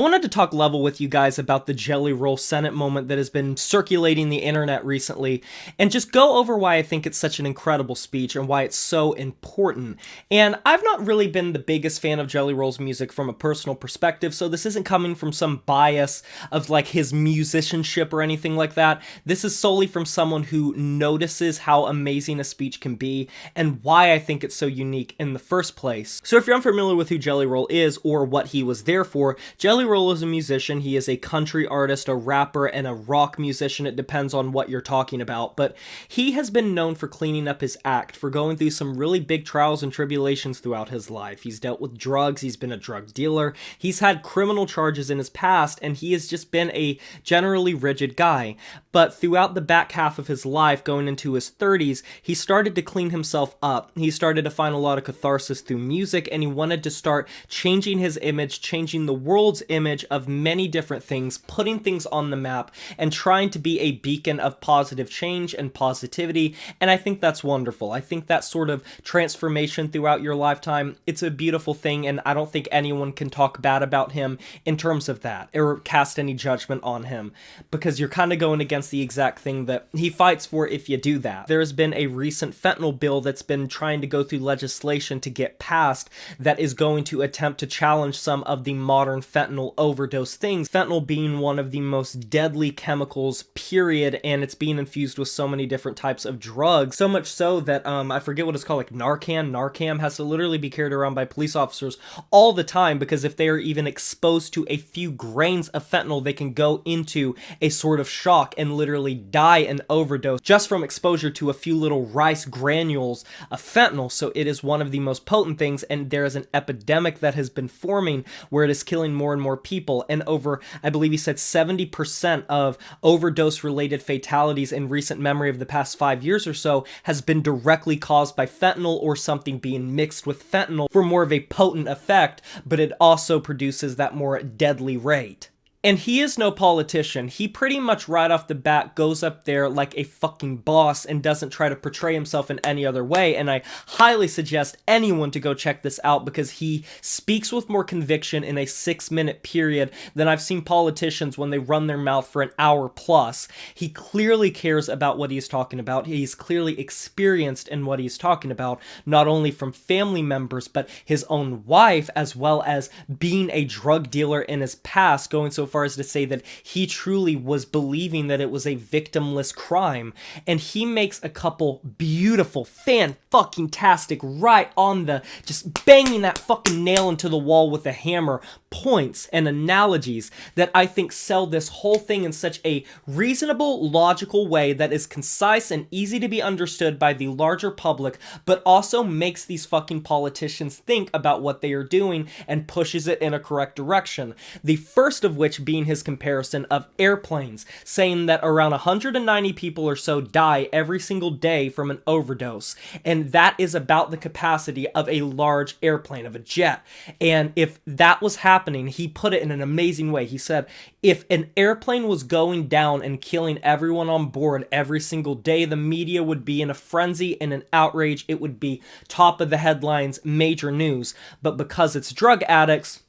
I wanted to talk level with you guys about the Jelly Roll Senate moment that has been circulating the internet recently, and just go over why I think it's such an incredible speech and why it's so important. And I've not really been the biggest fan of Jelly Roll's music from a personal perspective, so this isn't coming from some bias of like his musicianship or anything like that. This is solely from someone who notices how amazing a speech can be and why I think it's so unique in the first place. So if you're unfamiliar with who Jelly Roll is or what he was there for, Jelly Roll is a musician. He is a country artist, a rapper, and a rock musician. It depends on what you're talking about, but he has been known for cleaning up his act, for going through some really big trials and tribulations throughout his life. He's dealt with drugs, he's been a drug dealer, he's had criminal charges in his past, and he has just been a generally rigid guy. But throughout the back half of his life, going into his 30s, he started to clean himself up. He started to find a lot of catharsis through music, and he wanted to start changing his image, changing the world's image of many different things, putting things on the map, and trying to be a beacon of positive change and positivity, and I think that's wonderful. I think that sort of transformation throughout your lifetime, it's a beautiful thing, and I don't think anyone can talk bad about him in terms of that, or cast any judgment on him, because you're kind of going against the exact thing that he fights for if you do that. There has been a recent fentanyl bill that's been trying to go through legislation to get passed that is going to attempt to challenge some of the modern fentanyl overdose things. Fentanyl being one of the most deadly chemicals, period, and it's being infused with so many different types of drugs, so much so that I forget what it's called, like Narcan has to literally be carried around by police officers all the time, because if they are even exposed to a few grains of fentanyl, they can go into a sort of shock and literally die and overdose just from exposure to a few little rice granules of fentanyl. So it is one of the most potent things, and there is an epidemic that has been forming where it is killing more and more people, and over, I believe he said 70% of overdose related fatalities in recent memory of the past 5 years or so has been directly caused by fentanyl or something being mixed with fentanyl for more of a potent effect, but it also produces that more deadly rate. And he is no politician. He pretty much right off the bat goes up there like a fucking boss and doesn't try to portray himself in any other way. And I highly suggest anyone to go check this out, because he speaks with more conviction in a 6-minute period than I've seen politicians when they run their mouth for an hour plus. He clearly cares about what he's talking about. He's clearly experienced in what he's talking about, not only from family members, but his own wife, as well as being a drug dealer in his past, going so far as to say that he truly was believing that it was a victimless crime. And he makes a couple beautiful, fan-fucking-tastic, right on the, just banging that fucking nail into the wall with a hammer, points and analogies that I think sell this whole thing in such a reasonable, logical way that is concise and easy to be understood by the larger public, but also makes these fucking politicians think about what they are doing and pushes it in a correct direction. The first of which being his comparison of airplanes, saying that around 190 people or so die every single day from an overdose, and that is about the capacity of a large airplane, of a jet. And if that was happening, he put it in an amazing way. He said, if an airplane was going down and killing everyone on board every single day, the media would be in a frenzy and an outrage. It would be top of the headlines, major news. But because it's drug addicts,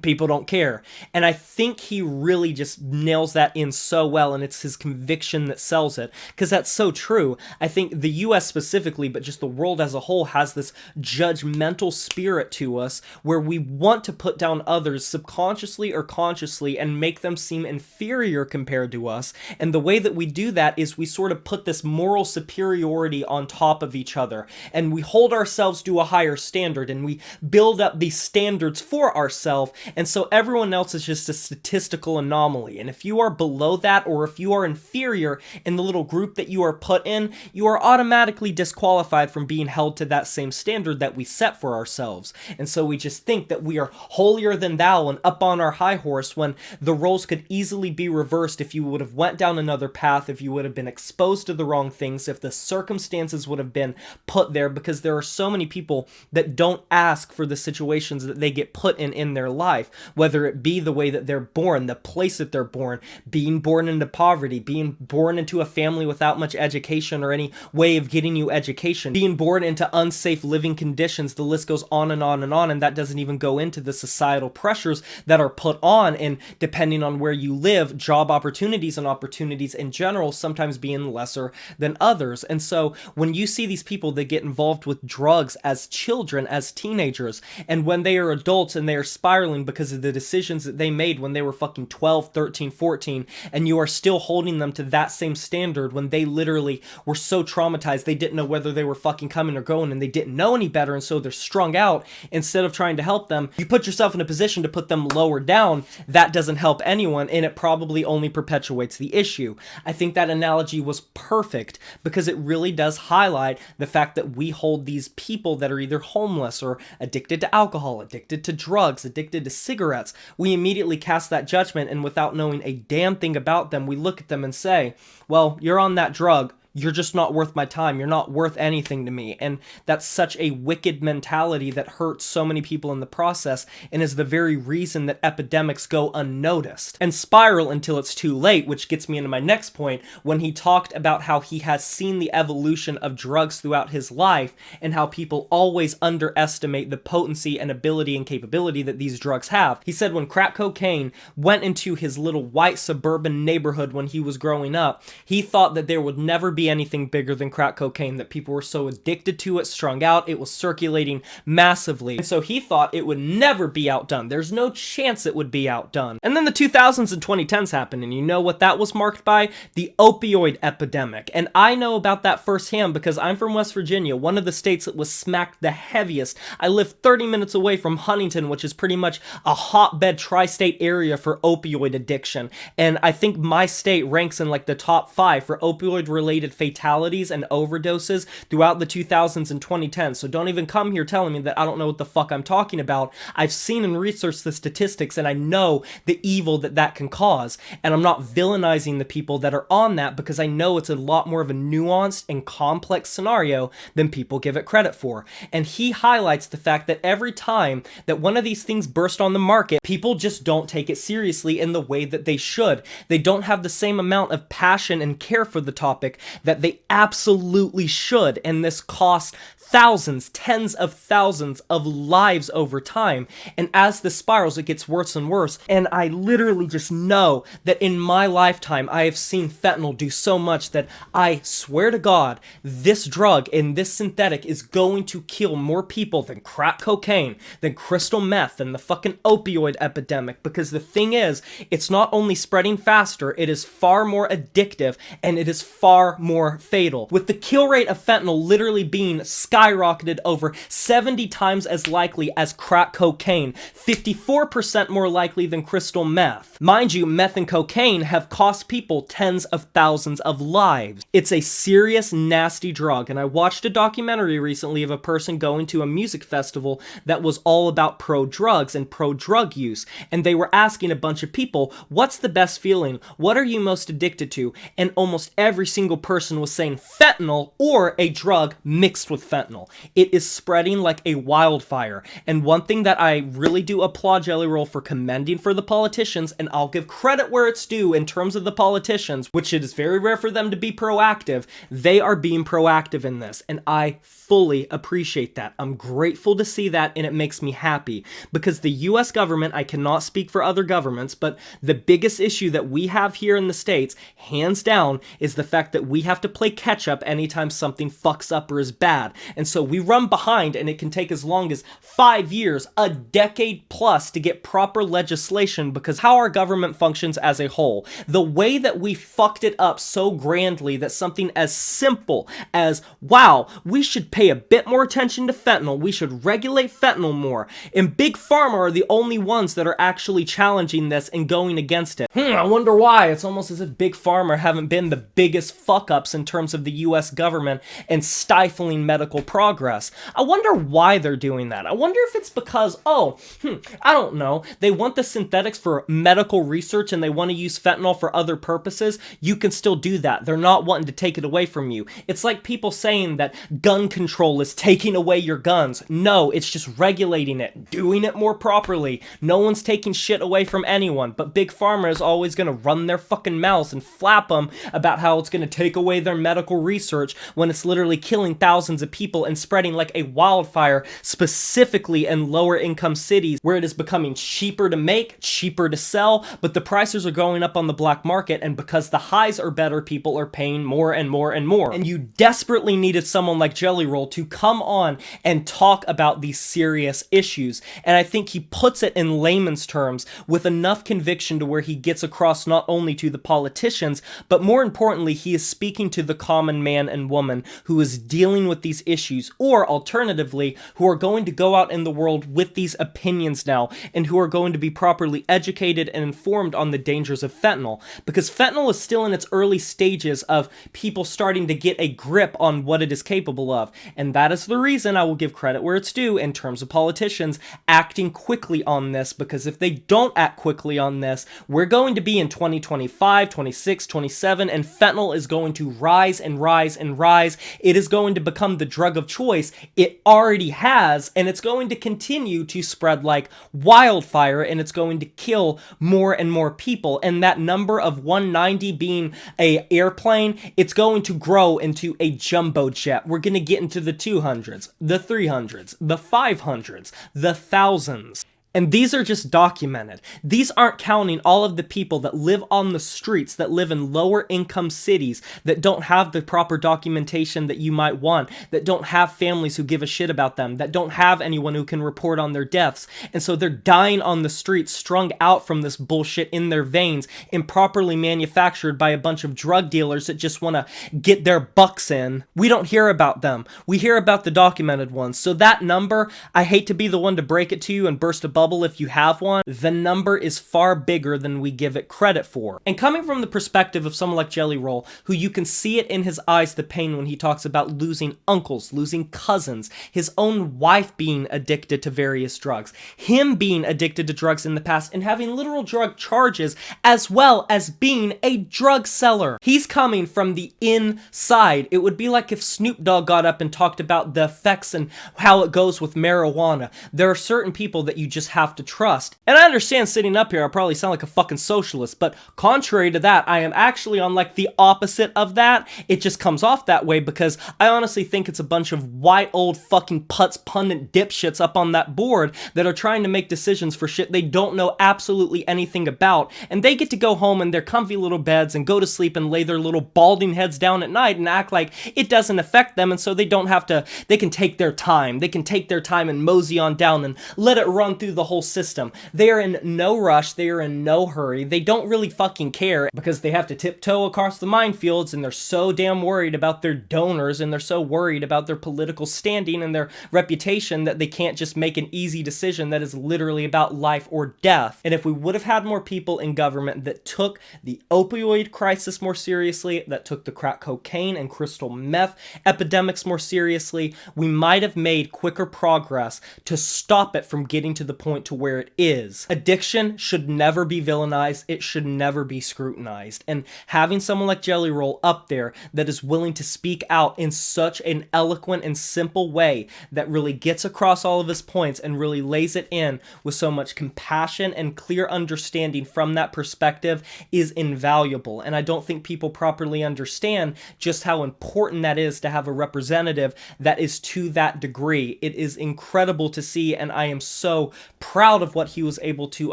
people don't care. And I think he really just nails that in so well, and it's his conviction that sells it, because that's so true. I think the US specifically, but just the world as a whole, has this judgmental spirit to us where we want to put down others subconsciously or consciously and make them seem inferior compared to us. And the way that we do that is we sort of put this moral superiority on top of each other, and we hold ourselves to a higher standard, and we build up these standards for ourselves. And so everyone else is just a statistical anomaly. And if you are below that, or if you are inferior in the little group that you are put in, you are automatically disqualified from being held to that same standard that we set for ourselves. And so we just think that we are holier than thou and up on our high horse, when the roles could easily be reversed if you would have went down another path, if you would have been exposed to the wrong things, if the circumstances would have been put there, because there are so many people that don't ask for the situations that they get put in their life. life, whether it be the way that they're born, the place that they're born, being born into poverty, being born into a family without much education or any way of getting you education, being born into unsafe living conditions. The list goes on and on and on, and that doesn't even go into the societal pressures that are put on, and depending on where you live, job opportunities and opportunities in general sometimes being lesser than others. And so when you see these people that get involved with drugs as children, as teenagers, and when they are adults and they are spiraling because of the decisions that they made when they were fucking 12, 13, 14, and you are still holding them to that same standard when they literally were so traumatized they didn't know whether they were fucking coming or going, and they didn't know any better, and so they're strung out. Instead of trying to help them, you put yourself in a position to put them lower down. That doesn't help anyone, and it probably only perpetuates the issue. I think that analogy was perfect because it really does highlight the fact that we hold these people that are either homeless or addicted to alcohol, addicted to drugs, addicted to cigarettes. We immediately cast that judgment, and without knowing a damn thing about them, we look at them and say, well, you're on that drug. You're just not worth my time. You're not worth anything to me. And that's such a wicked mentality that hurts so many people in the process, and is the very reason that epidemics go unnoticed and spiral until it's too late, which gets me into my next point when he talked about how he has seen the evolution of drugs throughout his life and how people always underestimate the potency and ability and capability that these drugs have. He said when crack cocaine went into his little white suburban neighborhood when he was growing up, he thought that there would never be anything bigger than crack cocaine, that people were so addicted to it, strung out, it was circulating massively. And so he thought it would never be outdone. There's no chance it would be outdone. And then the 2000s and 2010s happened, and you know what that was marked by? The opioid epidemic. And I know about that firsthand because I'm from West Virginia, one of the states that was smacked the heaviest. I live 30 minutes away from Huntington, which is pretty much a hotbed tri-state area for opioid addiction. And I think my state ranks in like the top 5 for opioid-related fatalities and overdoses throughout the 2000s and 2010s. So don't even come here telling me that I don't know what the fuck I'm talking about. I've seen and researched the statistics, and I know the evil that that can cause. And I'm not villainizing the people that are on that because I know it's a lot more of a nuanced and complex scenario than people give it credit for. And he highlights the fact that every time that one of these things burst on the market, people just don't take it seriously in the way that they should. They don't have the same amount of passion and care for the topic that they absolutely should, and this costs thousands, tens of thousands of lives over time. And as this spirals, it gets worse and worse. And I literally just know that in my lifetime, I have seen fentanyl do so much that I swear to God, this drug and this synthetic is going to kill more people than crack cocaine, than crystal meth, than the fucking opioid epidemic. Because the thing is, it's not only spreading faster, it is far more addictive, and it is far more fatal. With the kill rate of fentanyl literally being skyrocketed over 70 times as likely as crack cocaine, 54% more likely than crystal meth. Mind you, meth and cocaine have cost people tens of thousands of lives. It's a serious, nasty drug, and I watched a documentary recently of a person going to a music festival that was all about pro-drugs and pro-drug use, and they were asking a bunch of people, what's the best feeling? What are you most addicted to? And almost every single person was saying fentanyl or a drug mixed with fentanyl. It is spreading like a wildfire. And one thing that I really do applaud Jelly Roll for commending for the politicians, and I'll give credit where it's due in terms of the politicians, which it is very rare for them to be proactive, they are being proactive in this. And I fully appreciate that. I'm grateful to see that, and it makes me happy because the US government, I cannot speak for other governments, but the biggest issue that we have here in the States, hands down, is the fact that we have to play catch up anytime something fucks up or is bad. And so we run behind, and it can take as long as 5 years, a decade plus to get proper legislation because how our government functions as a whole. The way that we fucked it up so grandly that something as simple as, wow, we should pay a bit more attention to fentanyl, we should regulate fentanyl more, and Big Pharma are the only ones that are actually challenging this and going against it. I wonder why. It's almost as if Big Pharma haven't been the biggest fuck-ups in terms of the US government and stifling medical incredible progress. I wonder why they're doing that. I wonder if it's because, I don't know, they want the synthetics for medical research and they want to use fentanyl for other purposes. You can still do that. They're not wanting to take it away from you. It's like people saying that gun control is taking away your guns. No, it's just regulating it, doing it more properly. No one's taking shit away from anyone, but Big Pharma is always going to run their fucking mouths and flap them about how it's going to take away their medical research when it's literally killing thousands of people and spreading like a wildfire, specifically in lower income cities where it is becoming cheaper to make, cheaper to sell, but the prices are going up on the black market, and because the highs are better, people are paying more and more and more. And you desperately needed someone like Jelly Roll to come on and talk about these serious issues, and I think he puts it in layman's terms with enough conviction to where he gets across not only to the politicians, but more importantly, he is speaking to the common man and woman who is dealing with these issues, or alternatively, who are going to go out in the world with these opinions now, and who are going to be properly educated and informed on the dangers of fentanyl, because fentanyl is still in its early stages of people starting to get a grip on what it is capable of, and that is the reason I will give credit where it's due in terms of politicians acting quickly on this, because if they don't act quickly on this, we're going to be in 2025, 26, 27, and fentanyl is going to rise and rise and rise. It is going to become the drug of choice. It already has, and it's going to continue to spread like wildfire, and it's going to kill more and more people. And that number of 190 being a airplane, it's going to grow into a jumbo jet. We're going to get into the 200s, the 300s, the 500s, the thousands. And these are just documented. These aren't counting all of the people that live on the streets, that live in lower income cities, that don't have the proper documentation that you might want, that don't have families who give a shit about them, that don't have anyone who can report on their deaths. And so they're dying on the streets, strung out from this bullshit in their veins, improperly manufactured by a bunch of drug dealers that just want to get their bucks in. We don't hear about them. We hear about the documented ones. So that number, I hate to be the one to break it to you and burst a bubble if you have one, the number is far bigger than we give it credit for. And coming from the perspective of someone like Jelly Roll, who you can see it in his eyes, the pain when he talks about losing uncles, losing cousins, his own wife being addicted to various drugs, him being addicted to drugs in the past, and having literal drug charges, as well as being a drug seller. He's coming from the inside. It would be like if Snoop Dogg got up and talked about the effects and how it goes with marijuana. There are certain people that you just have to trust. And I understand sitting up here I probably sound like a fucking socialist, but contrary to that, I am actually on like the opposite of that. It just comes off that way because I honestly think it's a bunch of white old fucking putz pundit dipshits up on that board that are trying to make decisions for shit they don't know absolutely anything about, and they get to go home in their comfy little beds and go to sleep and lay their little balding heads down at night and act like it doesn't affect them, and so they don't have to, they can take their time. They can take their time and mosey on down and let it run through the whole system. They are in no rush. They are in no hurry. They don't really fucking care because they have to tiptoe across the minefields, and they're so damn worried about their donors, and they're so worried about their political standing and their reputation that they can't just make an easy decision that is literally about life or death. And if we would have had more people in government that took the opioid crisis more seriously, that took the crack cocaine and crystal meth epidemics more seriously, we might have made quicker progress to stop it from getting to the point to where it is. Addiction should never be villainized. It should never be scrutinized. And having someone like Jelly Roll up there that is willing to speak out in such an eloquent and simple way that really gets across all of his points and really lays it in with so much compassion and clear understanding from that perspective is invaluable. And I don't think people properly understand just how important that is to have a representative that is to that degree. It is incredible to see, and I am so proud of what he was able to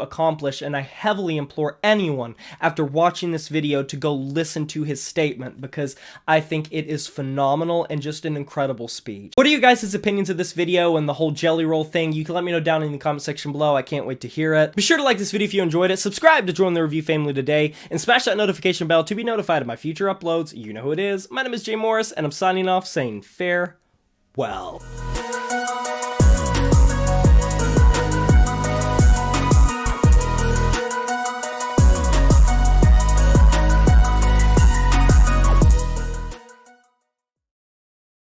accomplish, and I heavily implore anyone after watching this video to go listen to his statement because I think it is phenomenal and just an incredible speech. What are you guys' opinions of this video and the whole Jelly Roll thing? You can let me know down in the comment section below. I can't wait to hear it. Be sure to like this video if you enjoyed it, subscribe to join the review family today, and smash that notification bell to be notified of my future uploads. You know who it is. My name is Jay Morris, and I'm signing off saying farewell.